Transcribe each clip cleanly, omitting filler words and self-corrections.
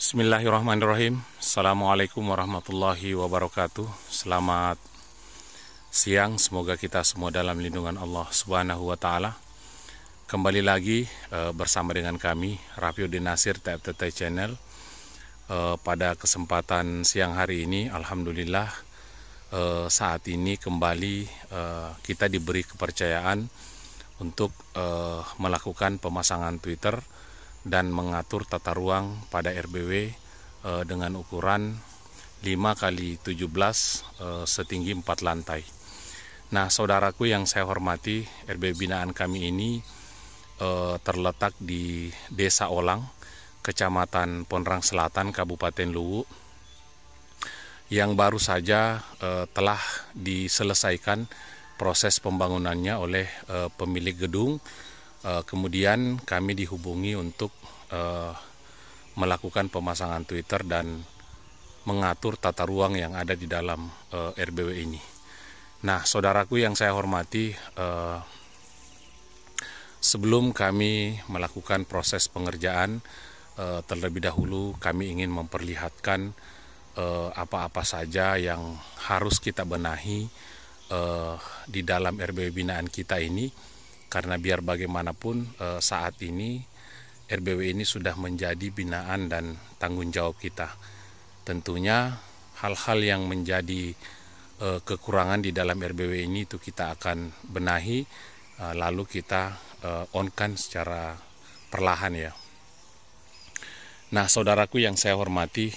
Bismillahirrahmanirrahim. Assalamualaikum warahmatullahi wabarakatuh. Selamat siang, semoga kita semua dalam lindungan Allah Subhanahu wa Ta'ala. Kembali lagi bersama dengan kami Rafiuddin Nasir TFTT Channel. Pada kesempatan siang hari ini, alhamdulillah saat ini kembali kita diberi kepercayaan untuk melakukan pemasangan Twitter dan mengatur tata ruang pada RBW dengan ukuran 5x17 setinggi 4 lantai. Nah, saudaraku yang saya hormati, RBW binaan kami ini terletak di Desa Olang, Kecamatan Ponrang Selatan, Kabupaten Luwu, yang baru saja telah diselesaikan proses pembangunannya oleh pemilik gedung. Kemudian kami dihubungi untuk melakukan pemasangan Twitter dan mengatur tata ruang yang ada di dalam RBW ini. Nah, saudaraku yang saya hormati, sebelum kami melakukan proses pengerjaan, terlebih dahulu kami ingin memperlihatkan apa-apa saja yang harus kita benahi di dalam RBW binaan kita ini. Karena biar bagaimanapun saat ini RBW ini sudah menjadi binaan dan tanggung jawab kita. Tentunya hal-hal yang menjadi kekurangan di dalam RBW ini itu kita akan benahi, lalu kita on-kan secara perlahan ya. Nah, saudaraku yang saya hormati,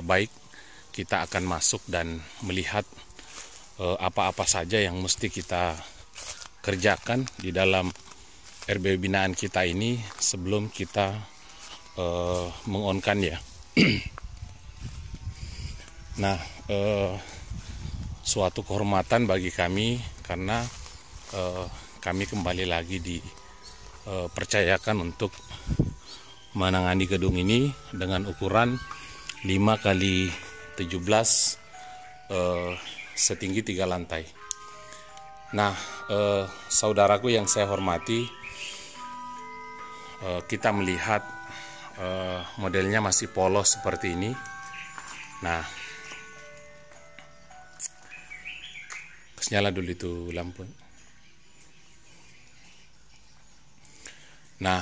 baik kita akan masuk dan melihat apa-apa saja yang mesti kita kerjakan di dalam RBW binaan kita ini sebelum kita mengonkan ya. Nah, suatu kehormatan bagi kami karena kami kembali lagi dipercayakan untuk menangani gedung ini dengan ukuran 5x17 setinggi 3 lantai. Nah, saudaraku yang saya hormati, kita melihat modelnya masih polos seperti ini. Nah, nyala dulu itu lampu. Nah,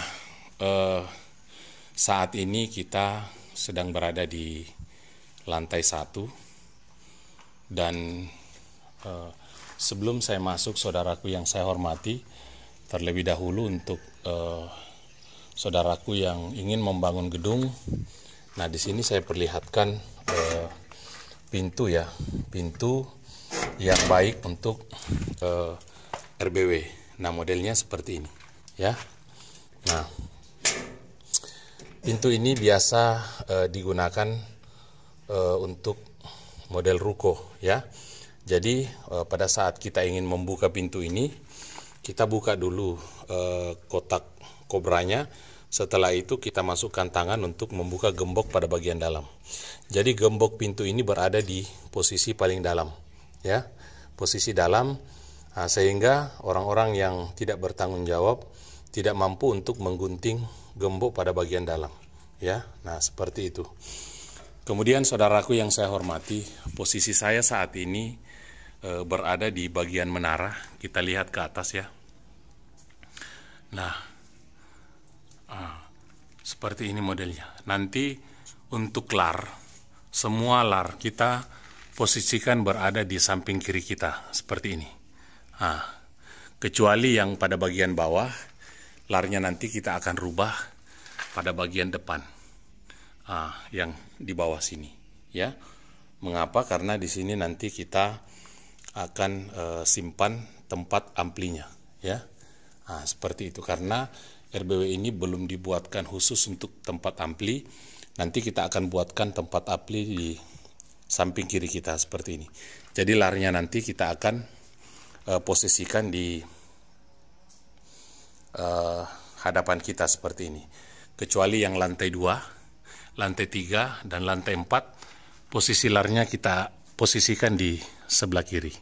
saat ini kita sedang berada di lantai 1 dan sebelum saya masuk, saudaraku yang saya hormati, terlebih dahulu untuk saudaraku yang ingin membangun gedung. Nah, di sini saya perlihatkan pintu ya, pintu yang baik untuk RBW. Nah, modelnya seperti ini ya. Nah, pintu ini biasa digunakan untuk model ruko ya. Jadi pada saat kita ingin membuka pintu ini, kita buka dulu kotak kobranya. Setelah itu kita masukkan tangan untuk membuka gembok pada bagian dalam. Jadi gembok pintu ini berada di posisi paling dalam, ya, posisi dalam, sehingga orang-orang yang tidak bertanggung jawab tidak mampu untuk menggunting gembok pada bagian dalam, ya. Nah, seperti itu. Kemudian saudaraku yang saya hormati, posisi saya saat ini berada di bagian menara. Kita lihat ke atas ya. Nah, seperti ini modelnya. Nanti untuk lar, semua lar kita posisikan berada di samping kiri kita seperti ini. Kecuali yang pada bagian bawah, larnya nanti kita akan rubah pada bagian depan, yang di bawah sini ya. Mengapa? Karena di sini nanti kita akan simpan tempat amplinya ya. Seperti itu, karena RBW ini belum dibuatkan khusus untuk tempat ampli. Nanti kita akan buatkan tempat ampli di samping kiri kita seperti ini. Jadi larnya nanti kita akan posisikan di hadapan kita seperti ini. Kecuali yang lantai 2, lantai 3 dan lantai 4, posisi larnya kita posisikan di sebelah kiri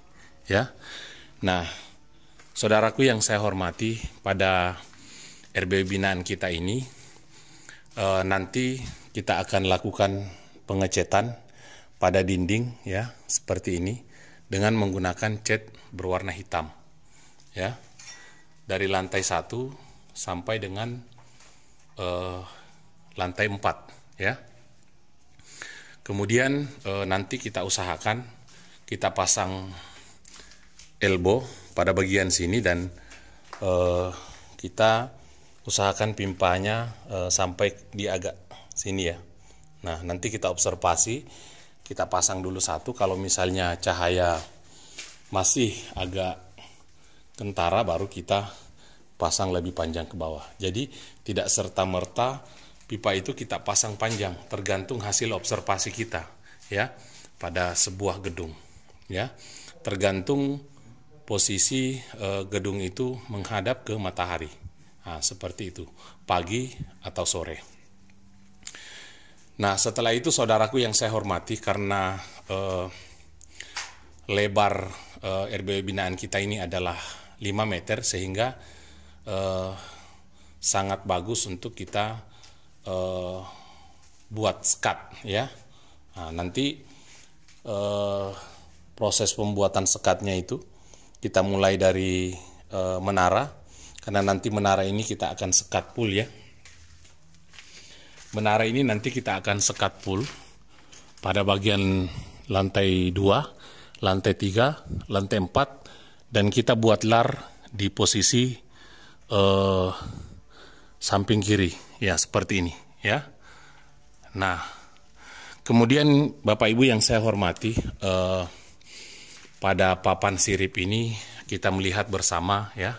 ya. Nah, saudaraku yang saya hormati, pada RBW binaan kita ini nanti kita akan lakukan pengecetan pada dinding ya, seperti ini dengan menggunakan cat berwarna hitam ya. Dari lantai 1 sampai dengan lantai 4 ya. Kemudian nanti kita usahakan kita pasang elbow pada bagian sini dan kita usahakan pimpanya sampai di agak sini ya. Nah, nanti kita observasi, kita pasang dulu satu, kalau misalnya cahaya masih agak kentara baru kita pasang lebih panjang ke bawah. Jadi tidak serta-merta pipa itu kita pasang panjang, tergantung hasil observasi kita ya pada sebuah gedung ya. Tergantung posisi gedung itu menghadap ke matahari. Nah, seperti itu, pagi atau sore. Nah, setelah itu saudaraku yang saya hormati, karena lebar RBW binaan kita ini adalah 5 meter, sehingga sangat bagus untuk kita buat sekat ya. Nah, nanti proses pembuatan sekatnya itu kita mulai dari menara, karena nanti menara ini kita akan sekat full ya. Menara ini nanti kita akan sekat full pada bagian lantai 2, lantai 3, lantai 4, dan kita buat lar di posisi samping kiri ya, seperti ini ya. Nah, kemudian Bapak Ibu yang saya hormati, pada papan sirip ini kita melihat bersama ya,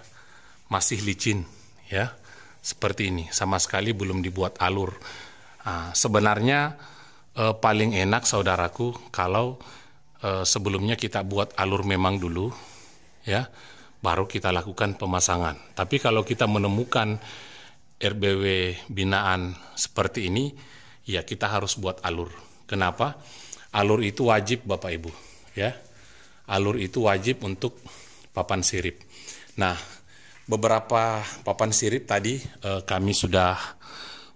masih licin ya, seperti ini, sama sekali belum dibuat alur. Sebenarnya paling enak saudaraku kalau sebelumnya kita buat alur memang dulu ya, baru kita lakukan pemasangan. Tapi kalau kita menemukan RBW binaan seperti ini, ya kita harus buat alur. Kenapa? Alur itu wajib Bapak Ibu ya. Alur itu wajib untuk papan sirip. Nah, beberapa papan sirip tadi kami sudah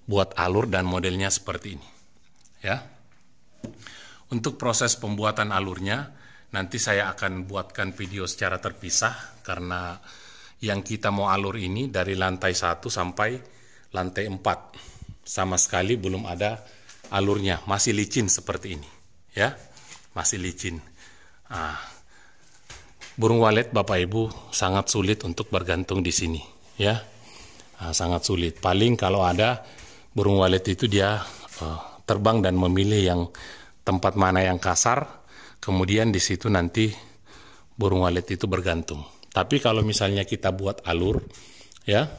buat alur dan modelnya seperti ini ya. Untuk proses pembuatan alurnya nanti saya akan buatkan video secara terpisah, karena yang kita mau alur ini dari lantai 1 sampai lantai 4 sama sekali belum ada alurnya, masih licin seperti ini ya, masih licin. Burung walet Bapak Ibu sangat sulit untuk bergantung di sini ya. Sangat sulit. Paling kalau ada burung walet itu dia terbang dan memilih yang tempat mana yang kasar, kemudian di situ nanti burung walet itu bergantung. Tapi kalau misalnya kita buat alur ya,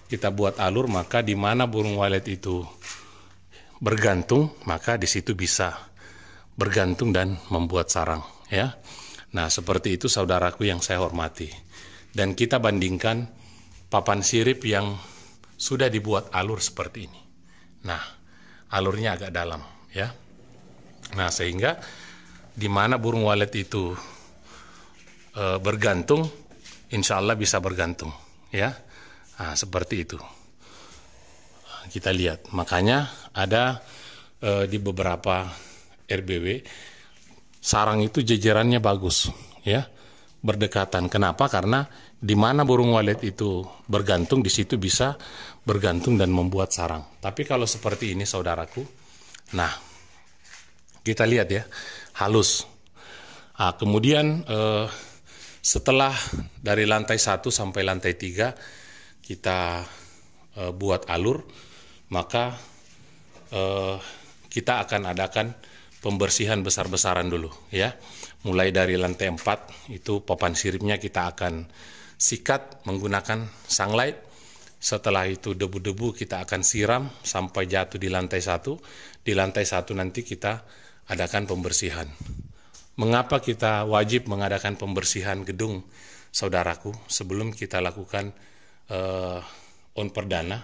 kita buat alur, maka di mana burung walet itu bergantung, maka di situ bisa bergantung dan membuat sarang ya. Nah, seperti itu saudaraku yang saya hormati. Dan kita bandingkan papan sirip yang sudah dibuat alur seperti ini. Nah, alurnya agak dalam ya. Nah, sehingga di mana burung walet itu bergantung, insya Allah bisa bergantung ya. Nah, seperti itu. Kita lihat, makanya ada di beberapa RBW sarang itu jejerannya bagus ya, berdekatan. Kenapa? Karena di mana burung walet itu bergantung, di situ bisa bergantung dan membuat sarang. Tapi kalau seperti ini saudaraku, nah kita lihat ya, halus. Kemudian setelah dari lantai 1 sampai lantai 3 kita buat alur, maka kita akan adakan pembersihan besar-besaran dulu ya. Mulai dari lantai 4 itu papan siripnya kita akan sikat menggunakan sunlight. Setelah itu debu-debu kita akan siram sampai jatuh di lantai 1. Di lantai 1 nanti kita adakan pembersihan. Mengapa kita wajib mengadakan pembersihan gedung saudaraku sebelum kita lakukan on perdana?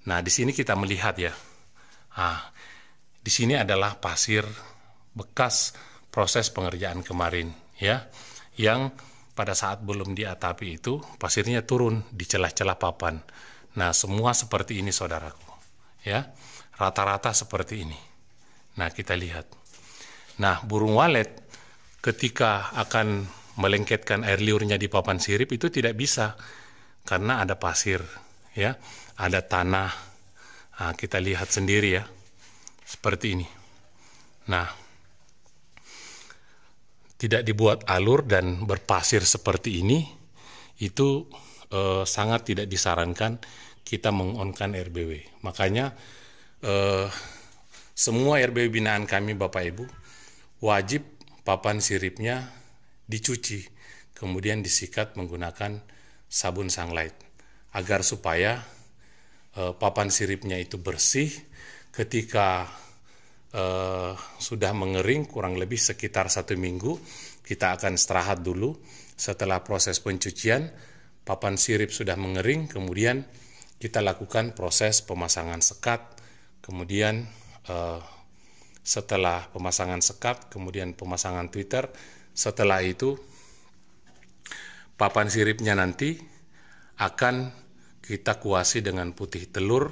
Nah, di sini kita melihat ya. Di sini adalah pasir bekas proses pengerjaan kemarin ya, yang pada saat belum diatapi itu pasirnya turun di celah-celah papan. Nah, semua seperti ini saudaraku ya, rata-rata seperti ini. Nah, kita lihat. Nah, burung walet ketika akan melengketkan air liurnya di papan sirip itu tidak bisa karena ada pasir, ya, ada tanah. Nah, kita lihat sendiri ya, seperti ini. Nah, tidak dibuat alur dan berpasir seperti ini, itu sangat tidak disarankan kita mengonkan RBW. Makanya semua RBW binaan kami Bapak Ibu wajib papan siripnya dicuci, kemudian disikat menggunakan sabun sunlight agar supaya papan siripnya itu bersih. Ketika sudah mengering kurang lebih sekitar 1 minggu, kita akan istirahat dulu. Setelah proses pencucian, papan sirip sudah mengering, kemudian kita lakukan proses pemasangan sekat. Kemudian setelah pemasangan sekat, kemudian pemasangan tweeter. Setelah itu papan siripnya nanti akan kita kuasi dengan putih telur,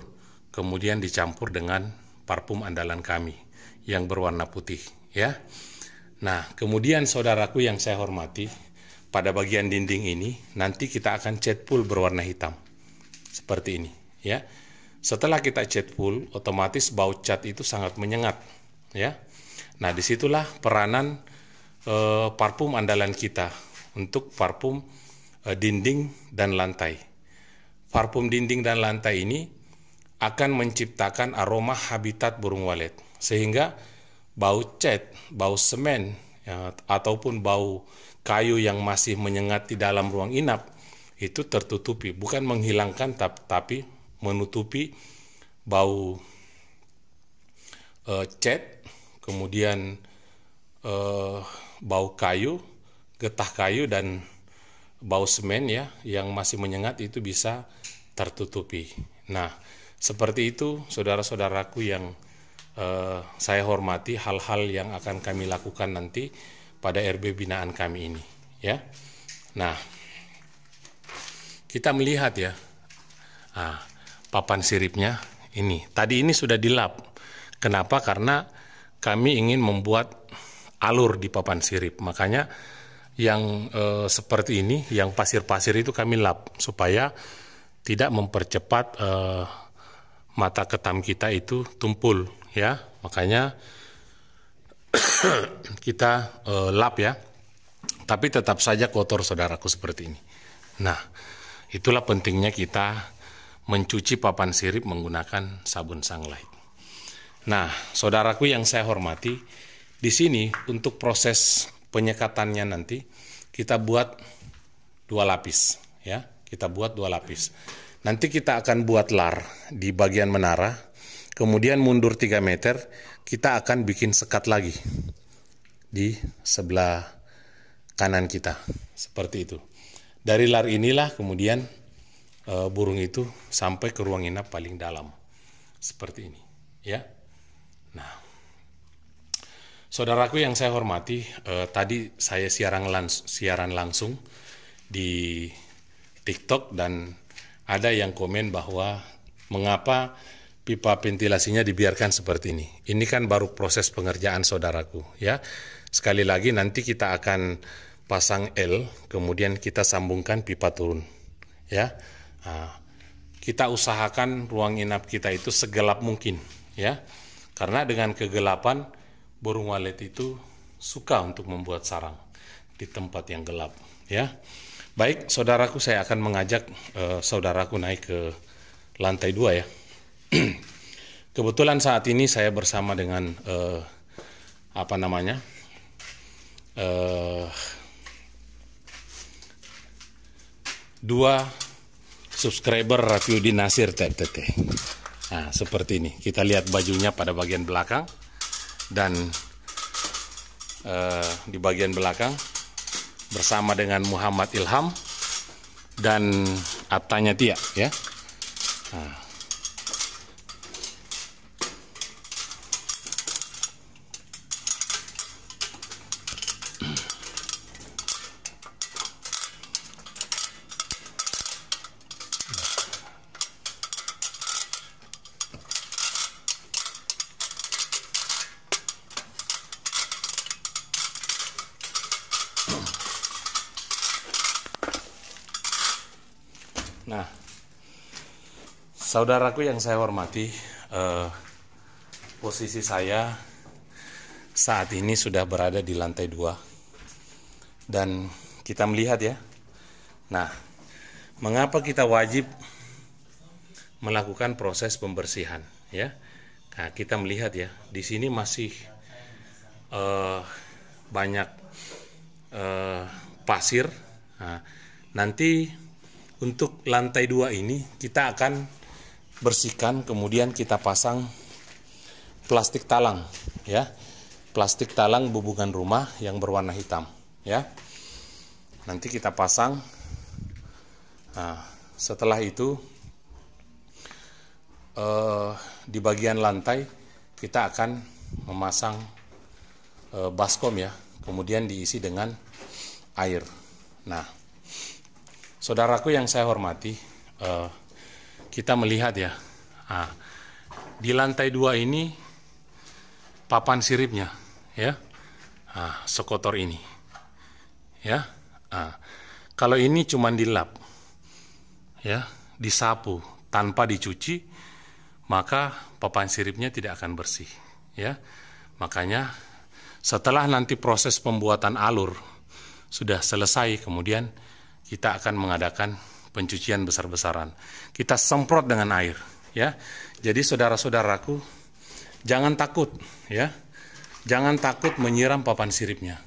kemudian dicampur dengan parfum andalan kami yang berwarna putih, ya. Nah, kemudian saudaraku yang saya hormati, pada bagian dinding ini nanti kita akan cat full berwarna hitam seperti ini, ya. Setelah kita cat full, otomatis bau cat itu sangat menyengat, ya. Nah, disitulah peranan parfum andalan kita untuk parfum dinding dan lantai. Parfum dinding dan lantai ini akan menciptakan aroma habitat burung walet, sehingga bau cat, bau semen, ya, ataupun bau kayu yang masih menyengat di dalam ruang inap itu tertutupi, bukan menghilangkan tapi menutupi bau cat, kemudian bau kayu, getah kayu dan bau semen, ya, yang masih menyengat itu bisa tertutupi. Nah, seperti itu saudara-saudaraku yang saya hormati, hal-hal yang akan kami lakukan nanti pada RB binaan kami ini, ya. Nah, kita melihat ya, papan siripnya ini. Tadi ini sudah dilap. Kenapa? Karena kami ingin membuat alur di papan sirip. Makanya yang seperti ini, yang pasir-pasir itu kami lap supaya tidak mempercepat mata ketam kita itu tumpul, ya. Makanya kita lap, ya. Tapi tetap saja kotor saudaraku seperti ini. Nah, itulah pentingnya kita mencuci papan sirip menggunakan sabun sunlight. Nah, saudaraku yang saya hormati, di sini untuk proses penyekatannya nanti kita buat 2 lapis, ya. Kita buat 2 lapis. Nanti kita akan buat lar di bagian menara, kemudian mundur 3 meter, kita akan bikin sekat lagi di sebelah kanan kita, seperti itu. Dari lar inilah kemudian burung itu sampai ke ruang inap paling dalam, seperti ini, ya. Nah, saudaraku yang saya hormati, tadi saya siaran langsung di TikTok dan ada yang komen bahwa mengapa pipa ventilasinya dibiarkan seperti ini. Ini kan baru proses pengerjaan saudaraku, ya. Sekali lagi nanti kita akan pasang L, kemudian kita sambungkan pipa turun, ya. Nah, kita usahakan ruang inap kita itu segelap mungkin, ya. Karena dengan kegelapan burung walet itu suka untuk membuat sarang di tempat yang gelap, ya. Baik, saudaraku, saya akan mengajak saudaraku naik ke lantai 2, ya. Kebetulan saat ini saya bersama dengan dua subscriber Rafiuddin Nasir TTT. Nah, seperti ini. Kita lihat bajunya pada bagian belakang dan di bagian belakang bersama dengan Muhammad Ilham dan Atanya Tia, ya. Nah. Nah, saudaraku yang saya hormati, posisi saya saat ini sudah berada di lantai 2 dan kita melihat ya. Nah, mengapa kita wajib melakukan proses pembersihan ya? Nah, kita melihat ya, di sini masih banyak pasir. Nah, nanti untuk lantai 2 ini kita akan bersihkan, kemudian kita pasang plastik talang ya. Plastik talang bubukan rumah yang berwarna hitam ya. Nanti kita pasang. Nah, setelah itu di bagian lantai kita akan memasang baskom ya, kemudian diisi dengan air. Nah, saudaraku yang saya hormati, kita melihat ya, di lantai 2 ini papan siripnya ya, sekotor ini ya. Kalau ini cuma dilap ya, disapu tanpa dicuci, maka papan siripnya tidak akan bersih ya. Makanya setelah nanti proses pembuatan alur sudah selesai, kemudian kita akan mengadakan pencucian besar-besaran. Kita semprot dengan air ya. Jadi saudara-saudaraku, jangan takut ya. Jangan takut menyiram papan siripnya.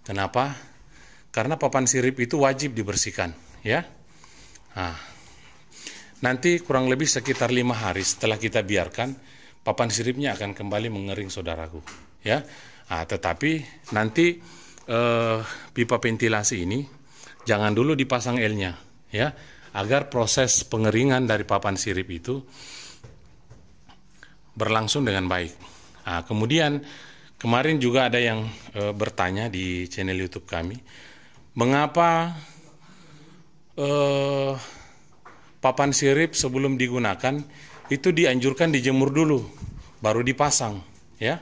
Kenapa? Karena papan sirip itu wajib dibersihkan ya. Nanti kurang lebih sekitar 5 hari setelah kita biarkan, papan siripnya akan kembali mengering saudaraku ya. Tetapi nanti pipa ventilasi ini jangan dulu dipasang L-nya ya, agar proses pengeringan dari papan sirip itu berlangsung dengan baik. Kemudian kemarin juga ada yang bertanya di channel YouTube kami, mengapa papan sirip sebelum digunakan itu dianjurkan dijemur dulu, baru dipasang ya.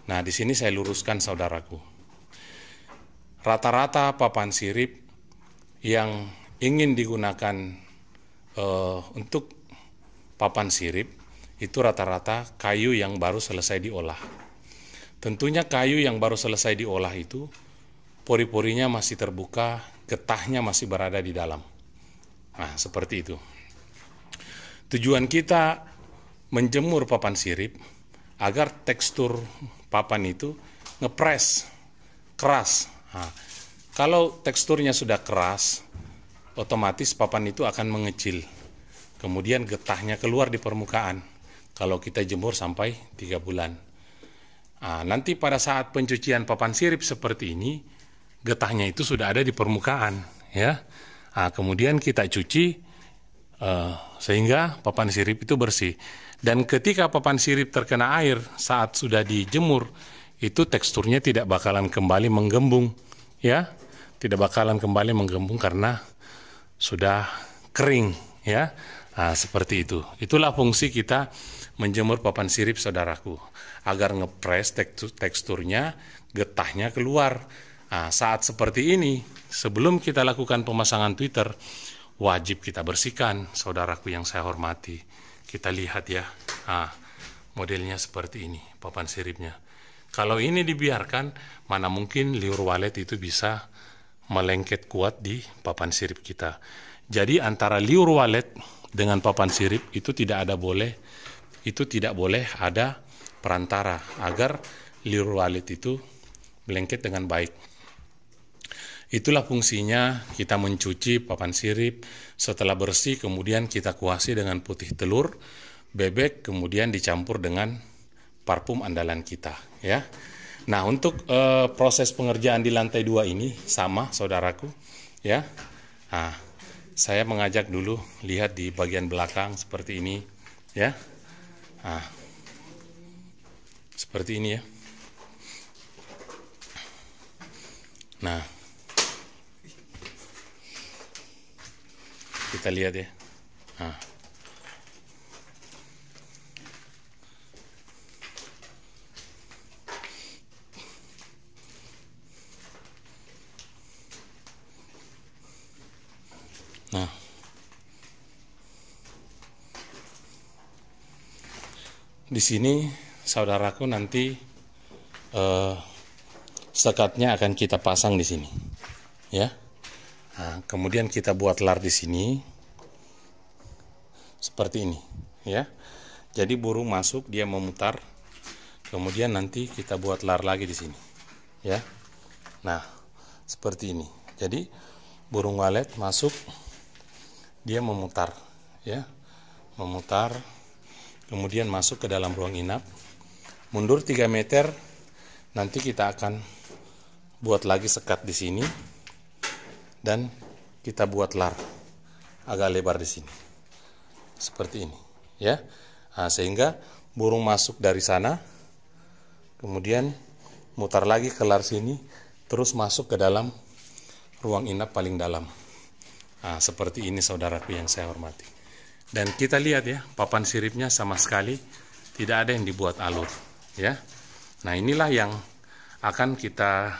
Nah, di sini saya luruskan saudaraku. Rata-rata papan sirip yang ingin digunakan untuk papan sirip itu rata-rata kayu yang baru selesai diolah. Tentunya kayu yang baru selesai diolah itu pori-porinya masih terbuka, getahnya masih berada di dalam. Nah, seperti itu. Tujuan kita menjemur papan sirip agar tekstur papan itu ngepres, keras. Kalau teksturnya sudah keras, otomatis papan itu akan mengecil. Kemudian getahnya keluar di permukaan kalau kita jemur sampai 3 bulan. Nanti pada saat pencucian papan sirip seperti ini, getahnya itu sudah ada di permukaan ya. Kemudian kita cuci sehingga papan sirip itu bersih. Dan ketika papan sirip terkena air saat sudah dijemur, itu teksturnya tidak bakalan kembali menggembung ya. Tidak bakalan kembali menggembung karena sudah kering ya. Seperti itu. Itulah fungsi kita menjemur papan sirip saudaraku, agar ngepres teksturnya, getahnya keluar. Saat seperti ini, sebelum kita lakukan pemasangan Twitter, wajib kita bersihkan saudaraku yang saya hormati. Kita lihat ya, modelnya seperti ini papan siripnya. Kalau ini dibiarkan, mana mungkin liur walet itu bisa melengket kuat di papan sirip kita. Jadi antara liur walet dengan papan sirip itu tidak boleh ada perantara agar liur walet itu melengket dengan baik. Itulah fungsinya kita mencuci papan sirip. Setelah bersih, kemudian kita kuasi dengan putih telur, bebek, kemudian dicampur dengan parfum andalan kita ya. Nah, untuk proses pengerjaan di lantai 2 ini sama saudaraku ya. Saya mengajak dulu lihat di bagian belakang seperti ini ya. Seperti ini ya. Nah, kita lihat ya. Nah, di sini saudaraku nanti sekatnya akan kita pasang di sini, ya. Nah, kemudian kita buat lar di sini seperti ini, ya. Jadi burung masuk, dia memutar, kemudian nanti kita buat lar lagi di sini, ya. Nah, seperti ini. Jadi burung walet masuk, dia memutar, ya, memutar, kemudian masuk ke dalam ruang inap, mundur 3 meter, nanti kita akan buat lagi sekat di sini, dan kita buat lar agak lebar di sini, seperti ini, ya. Nah, sehingga burung masuk dari sana, kemudian mutar lagi ke lar sini, terus masuk ke dalam ruang inap paling dalam. Nah, seperti ini saudaraku yang saya hormati. Dan kita lihat ya, papan siripnya sama sekali tidak ada yang dibuat alur, ya. Nah, inilah yang akan kita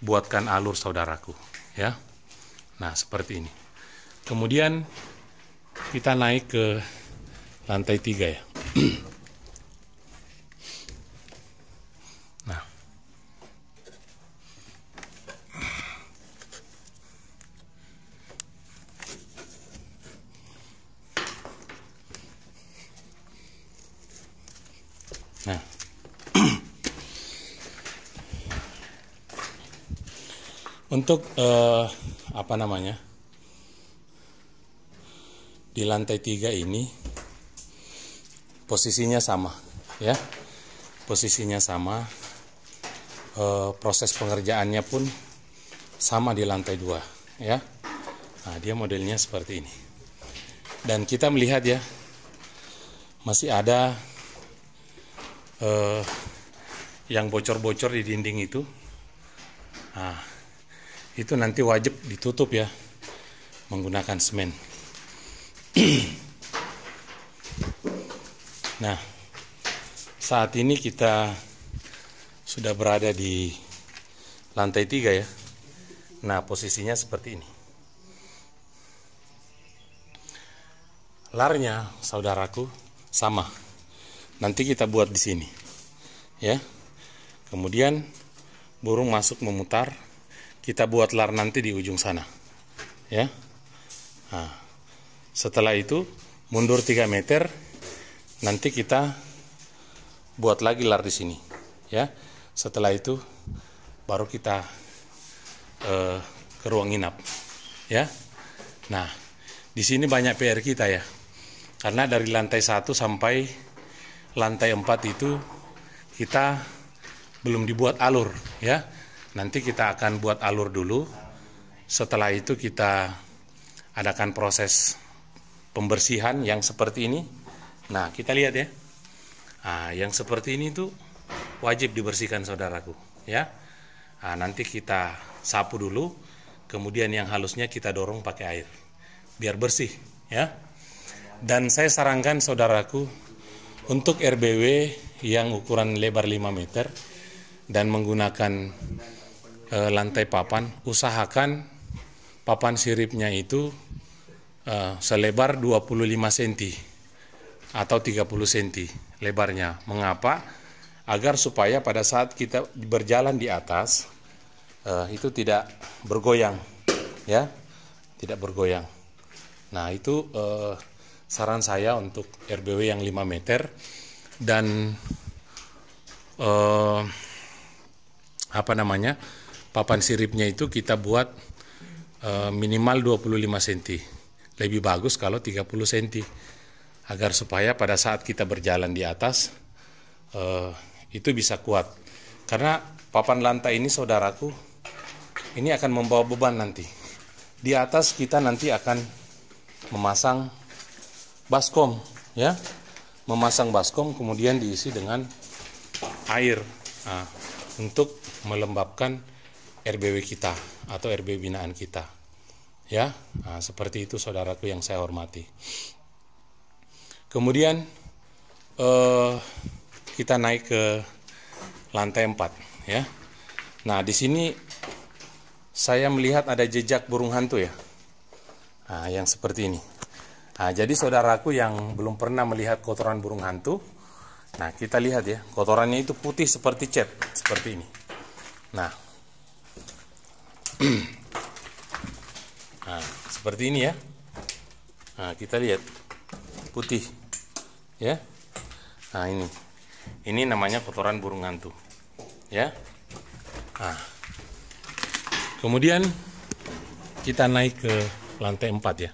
buatkan alur saudaraku, ya. Nah, seperti ini. Kemudian kita naik ke lantai 3, ya. Nah, untuk apa namanya, di lantai 3 ini posisinya sama, ya. Posisinya sama, proses pengerjaannya pun sama di lantai 2, ya. Nah, dia modelnya seperti ini. Dan kita melihat ya, masih ada yang bocor-bocor di dinding itu. Nah, itu nanti wajib ditutup ya, menggunakan semen. Nah, saat ini kita sudah berada di lantai 3 ya. Nah, posisinya seperti ini. Larnya, saudaraku, sama. Nanti kita buat di sini, ya. Kemudian burung masuk memutar, kita buat lar nanti di ujung sana, ya. Nah, setelah itu mundur 3 meter, nanti kita buat lagi lar di sini, ya. Setelah itu baru kita ke ruang inap, ya. Nah, di sini banyak PR kita ya, karena dari lantai 1 sampai lantai 4 itu kita belum dibuat alur, ya. Nanti kita akan buat alur dulu. Setelah itu kita adakan proses pembersihan yang seperti ini. Nah, kita lihat ya. Nah, yang seperti ini tuh wajib dibersihkan saudaraku, ya. Nah, nanti kita sapu dulu, kemudian yang halusnya kita dorong pakai air biar bersih, ya. Dan saya sarankan saudaraku, untuk RBW yang ukuran lebar 5 meter dan menggunakan lantai papan, usahakan papan siripnya itu selebar 25 cm atau 30 cm lebarnya. Mengapa? Agar supaya pada saat kita berjalan di atas itu tidak bergoyang, ya, tidak bergoyang. Nah, itu saran saya untuk RBW yang 5 meter dan apa namanya, papan siripnya itu kita buat minimal 25 cm. Lebih bagus kalau 30 cm, agar supaya pada saat kita berjalan di atas itu bisa kuat. Karena papan lantai ini saudaraku, ini akan membawa beban nanti. Di atas kita nanti akan memasang baskom, ya, memasang baskom, kemudian diisi dengan air untuk melembabkan RBW kita atau RBW binaan kita, ya. Nah, seperti itu saudaraku yang saya hormati. Kemudian kita naik ke lantai 4, ya. Nah, di sini saya melihat ada jejak burung hantu ya. Nah, yang seperti ini. Nah, jadi saudaraku yang belum pernah melihat kotoran burung hantu, Nah, kita lihat ya, kotorannya itu putih seperti cat, seperti ini. Nah, nah seperti ini ya. Nah, kita lihat putih ya. Nah, ini namanya kotoran burung hantu ya. Nah, kemudian kita naik ke lantai 4 ya.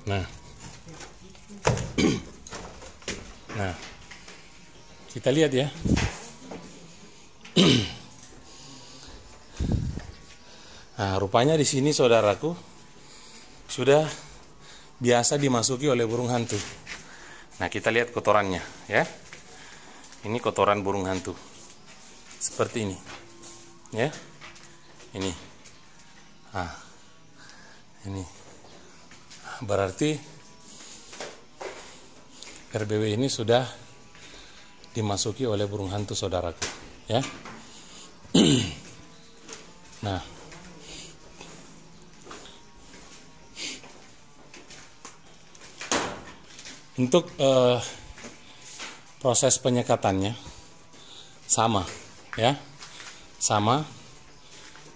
Nah, nah, kita lihat ya. Nah, rupanya di sini saudaraku sudah biasa dimasuki oleh burung hantu. Nah, kita lihat kotorannya ya. Ini kotoran burung hantu. Seperti ini. Ya. Ini. Nah, ini. Berarti RBW ini sudah dimasuki oleh burung hantu saudaraku ya. Nah, untuk proses penyekatannya sama ya, sama.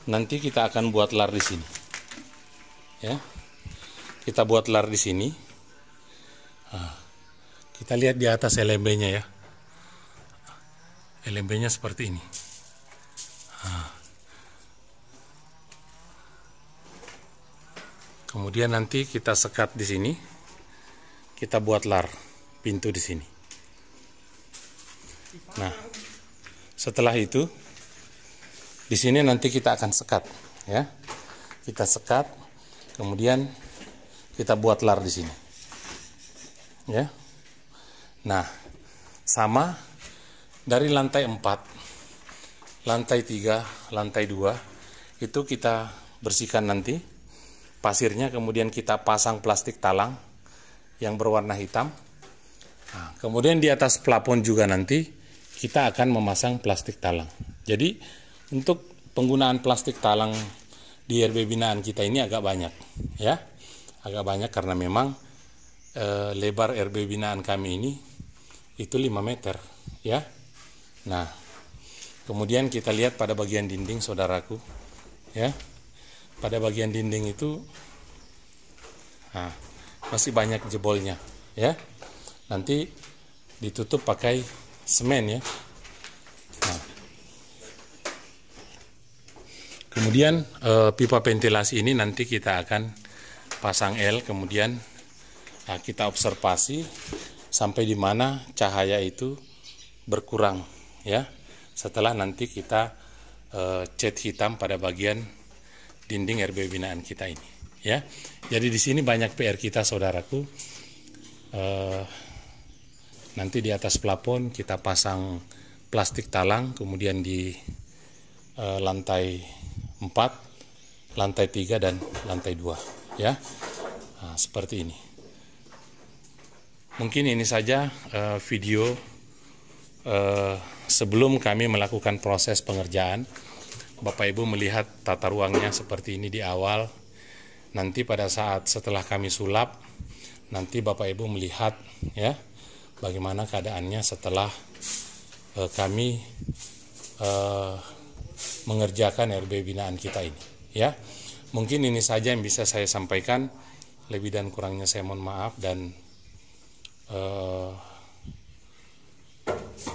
Nanti kita akan buat lar di sini ya. Kita buat lar di sini. Nah, kita lihat di atas LMB-nya ya. LMB-nya seperti ini. Nah, kemudian nanti kita sekat di sini. Kita buat lar pintu di sini. Nah, setelah itu di sini nanti kita akan sekat ya. Kita sekat, kemudian kita buat lar di sini. Ya. Nah, sama dari lantai 4, lantai 3, lantai 2 itu kita bersihkan nanti pasirnya, kemudian kita pasang plastik talang yang berwarna hitam. Nah, kemudian di atas plafon juga nanti kita akan memasang plastik talang. Jadi untuk penggunaan plastik talang di RB binaan kita ini agak banyak ya. Agak banyak karena memang lebar RB binaan kami ini itu 5 meter ya. Nah, kemudian kita lihat pada bagian dinding saudaraku ya. Pada bagian dinding itu masih banyak jebolnya ya. Nanti ditutup pakai semen ya. Nah, kemudian pipa ventilasi ini nanti kita akan pasang L, kemudian kita observasi sampai di mana cahaya itu berkurang ya. Setelah nanti kita cat hitam pada bagian dinding RB binaan kita ini ya. Jadi di sini banyak PR kita saudaraku. Nanti di atas plafon kita pasang plastik talang, kemudian di lantai 4, lantai 3 dan lantai 2 ya. Nah, seperti ini. Mungkin ini saja video sebelum kami melakukan proses pengerjaan. Bapak Ibu melihat tata ruangnya seperti ini di awal. Nanti pada saat setelah kami sulap, nanti Bapak Ibu melihat ya bagaimana keadaannya setelah kami mengerjakan RB binaan kita ini ya. Mungkin ini saja yang bisa saya sampaikan. Lebih dan kurangnya saya mohon maaf, dan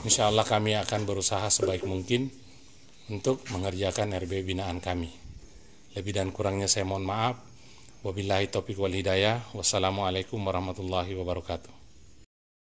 insya Allah kami akan berusaha sebaik mungkin untuk mengerjakan RB binaan kami. Lebih dan kurangnya saya mohon maaf. Wabillahi taufiq wal hidayah. Wassalamualaikum warahmatullahi wabarakatuh.